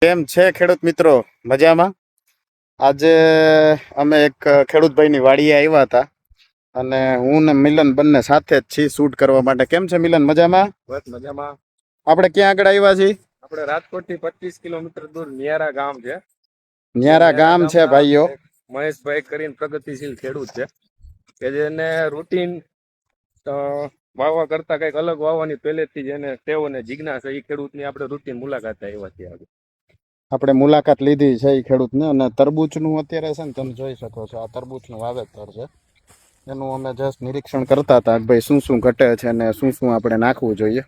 કેમ છે ખેડૂત મિત્રો? મજામાં? આજે અમે એક ખેડૂતભાઈની વાડીએ આવ્યા હતા અને હું ને મિલન બંને સાથે જ છીએ શૂટ કરવા માટે. કેમ છે મિલન, મજામાં? બસ મજામાં. આપણે ક્યાં આગળ આવ્યા છીએ? આપણે રાજકોટ થી 25 કિલોમીટર દૂર ન્યારા ગામ છે. ન્યારા ગામ છે ભાઈઓ. મહેશભાઈ કરીને પ્રગતિશીલ ખેડૂત છે કે જેને રૂટીન વાવવા કરતા કંઈક અલગ વાવવાની પહેલેથી જ એને ટેવ અને જિજ્ઞાસા એ ખેડૂતની આપણે રૂટીન મુલાકાત આવ્યા છીએ. આપણે મુલાકાત લીધી છે એ ખેડૂતને. અને તરબૂચનું અત્યારે છે ને તમે જોઈ શકો છો, આ તરબૂચનું વાવેતર છે. એનું અમે જસ્ટ નિરીક્ષણ કરતા હતા કે ભાઈ શું શું ઘટે છે અને શું શું આપણે નાખવું જોઈએ.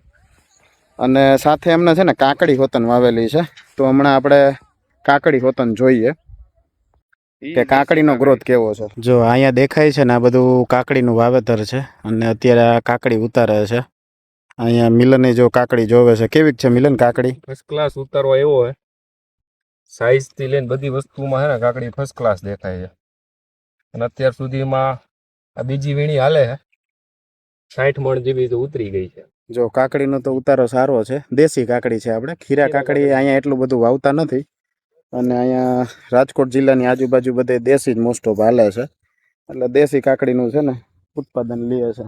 અને સાથે એમને છે ને કાકડી હોતન વાવેલી છે, તો હમણાં આપણે કાકડી હોતન જોઈએ કે કાકડીનો ગ્રોથ કેવો છે. જો અહીંયા દેખાય છે ને આ બધું કાકડીનું વાવેતર છે અને અત્યારે આ કાકડી ઉતારે છે. અહીંયા મિલને જો કાકડી જોવે છે. કેવી છે મિલન કાકડી? ફર્સ્ટ ક્લાસ ઉતારવા એવો હોય, સાઈઝ થી લઈને બધી વસ્તુમાં છે ને કાકડી ફર્સ્ટ ક્લાસ દેખાય છે. અને અત્યાર સુધીમાં આ બીજી વીણી હાલે છે, 60 મણ જેવી તો ઉતરી ગઈ છે. જો કાકડીનો તો ઉતારો સારો છે. દેશી કાકડી છે. આપણે ખીરા કાકડી અહીંયા એટલું બધું વાવતા નથી અને અહીંયા રાજકોટ જિલ્લાની આજુબાજુ બધે દેશી જ મોસ્ટ ઓફ હાલે છે. એટલે દેશી કાકડીનું છે ને ઉત્પાદન લે છે.